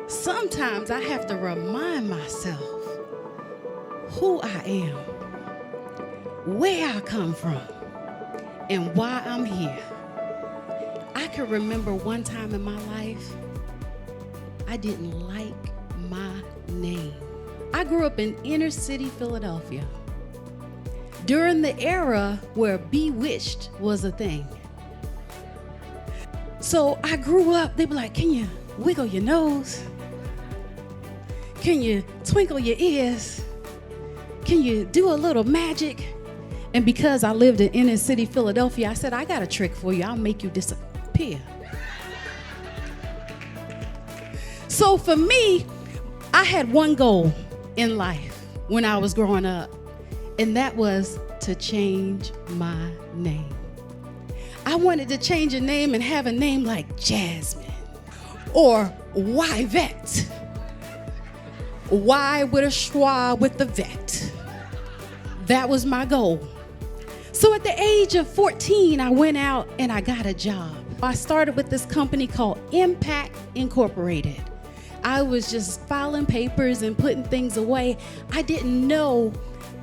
Sometimes I have to remind myself who I am, where I come from, and why I'm here. I can remember one time in my life, I didn't like my name. I grew up in inner city Philadelphia during the era where bewitched was a thing. So I grew up, they'd be like, can you wiggle your nose? Can you twinkle your ears? Can you do a little magic? And because I lived in inner city Philadelphia, I said, I got a trick for you. I'll make you disappear. So for me, I had one goal in life when I was growing up, and that was to change my name. I wanted to change a name and have a name like Jasmine or Yvette. Y with a schwa with the vet. That was my goal. So at the age of 14, I went out and I got a job. I started with this company called Impact Incorporated. I was just filing papers and putting things away. I didn't know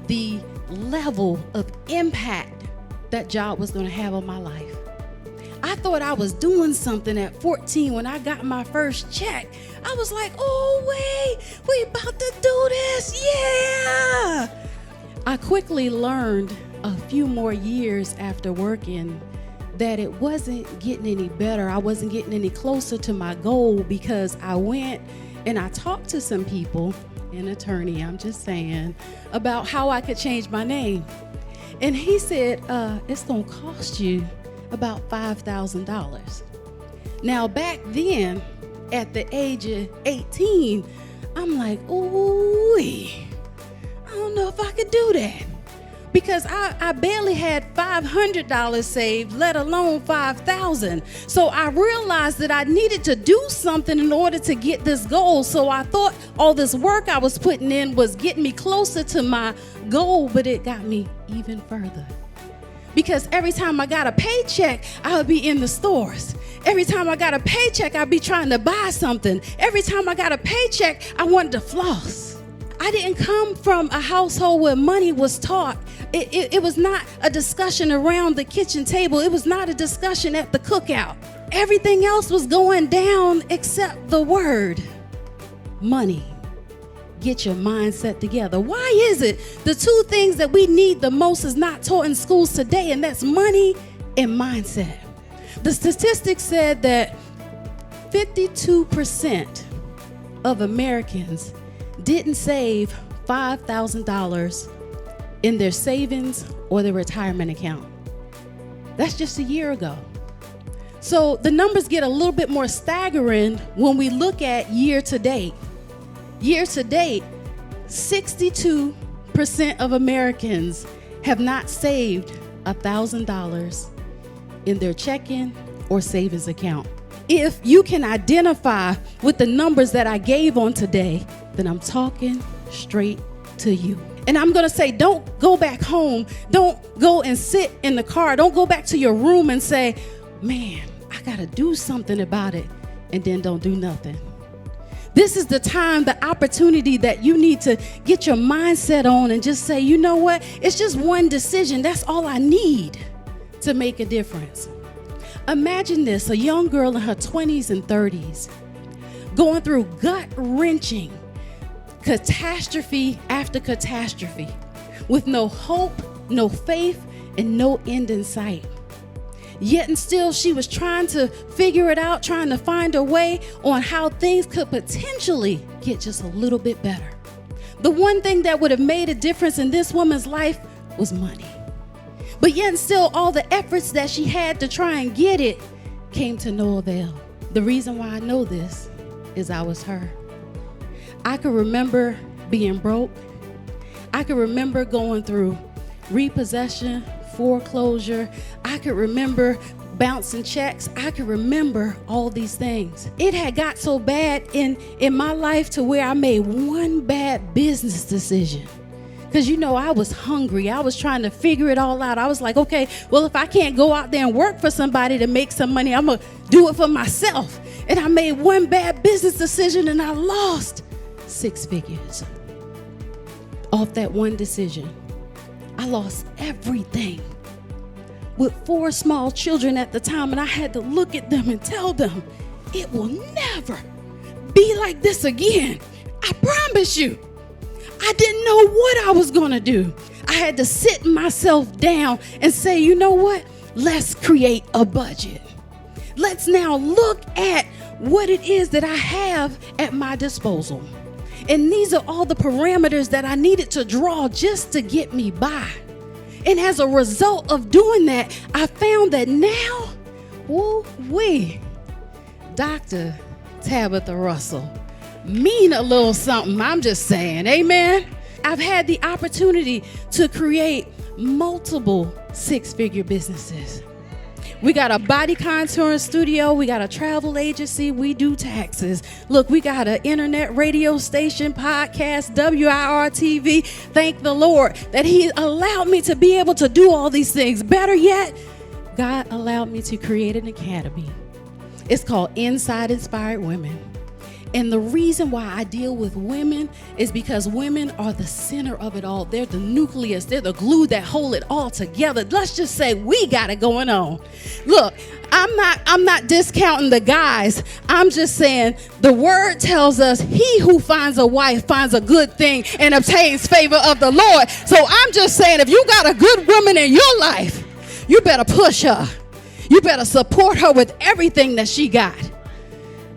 the level of impact that job was going to have on my life. I thought I was doing something at 14 when I got my first check. I was like, oh, wait, we about to do this, yeah. I quickly learned a few more years after working that it wasn't getting any better. I wasn't getting any closer to my goal because I went and I talked to some people, an attorney, I'm just saying, about how I could change my name. And he said, it's gonna cost you about $5,000. Now back then, at the age of 18, I'm like, ooh, I don't know if I could do that. Because I barely had $500 saved, let alone $5,000. So I realized that I needed to do something in order to get this goal. So I thought all this work I was putting in was getting me closer to my goal, but it got me even further. Because every time I got a paycheck, I would be in the stores. Every time I got a paycheck, I'd be trying to buy something. Every time I got a paycheck, I wanted to floss. I didn't come from a household where money was taught. It was not a discussion around the kitchen table. It was not a discussion at the cookout. Everything else was going down except the word money. Get your mindset together. Why is it the two things that we need the most is not taught in schools today, and that's money and mindset? The statistics said that 52% of Americans didn't save $5,000 in their savings or their retirement account. That's just a year ago. So the numbers get a little bit more staggering when we look at year to date. Year to date, 62% of Americans have not saved $1,000 in their checking or savings account. If you can identify with the numbers that I gave on today, then I'm talking straight to you. And I'm going to say, don't go back home. Don't go and sit in the car. Don't go back to your room and say, man, I got to do something about it. And then don't do nothing. This is the time, the opportunity that you need to get your mindset on and just say, you know what? It's just one decision. That's all I need to make a difference. Imagine this, a young girl in her 20s and 30s going through gut-wrenching catastrophe after catastrophe with no hope, no faith, and no end in sight. Yet and still she was trying to figure it out, trying to find a way on how things could potentially get just a little bit better. The one thing that would have made a difference in this woman's life was money. But yet and still all the efforts that she had to try and get it came to no avail. The reason why I know this is I was her. I could remember being broke. I could remember going through repossession, foreclosure. I could remember bouncing checks. I could remember all these things. It had got so bad in my life to where I made one bad business decision. Because, I was hungry. I was trying to figure it all out. I was like, okay, well, if I can't go out there and work for somebody to make some money, I'm going to do it for myself. And I made one bad business decision and I lost 6 figures off that one decision. I lost everything with 4 small children at the time. And I had to look at them and tell them, it will never be like this again. I promise you. I didn't know what I was going to do. I had to sit myself down and say, you know what? Let's create a budget. Let's now look at what it is that I have at my disposal. And these are all the parameters that I needed to draw just to get me by. And as a result of doing that, I found that now, Dr. Tabatha Russell mean a little something. I'm just saying, amen. I've had the opportunity to create multiple 6-figure businesses. We got a body contouring studio. We got a travel agency. We do taxes. Look, we got an internet radio station, podcast, WIR TV. Thank the Lord that He allowed me to be able to do all these things. Better yet, God allowed me to create an academy. It's called Inside Inspired Women. And the reason why I deal with women is because women are the center of it all. They're the nucleus. They're the glue that hold it all together. Let's just say we got it going on. Look, I'm not discounting the guys. I'm just saying the word tells us he who finds a wife finds a good thing and obtains favor of the Lord. So I'm just saying if you got a good woman in your life, you better push her. You better support her with everything that she got,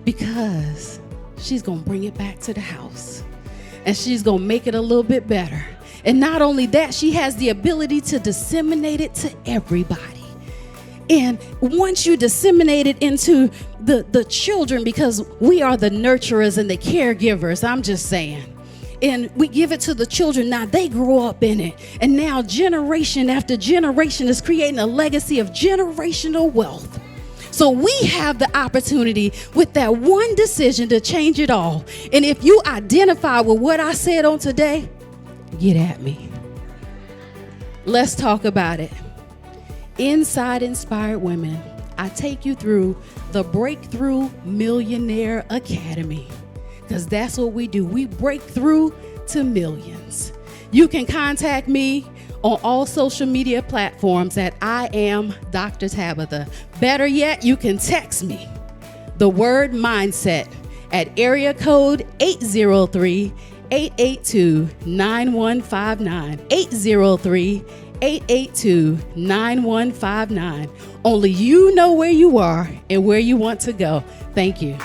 because she's going to bring it back to the house and she's going to make it a little bit better. And not only that, she has the ability to disseminate it to everybody. And once you disseminate it into the children, because we are the nurturers and the caregivers, I'm just saying, and we give it to the children. Now they grow up in it. And now generation after generation is creating a legacy of generational wealth. So we have the opportunity with that one decision to change it all. And if you identify with what I said on today, get at me. Let's talk about it. Inside Inspired Women, I take you through the Breakthrough Millionaire Academy, because that's what we do. We break through to millions. You can contact me on all social media platforms at I am Dr. Tabatha. Better yet, you can text me the word mindset at area code 803-882-9159. 803-882-9159. Only you know where you are and where you want to go. Thank you.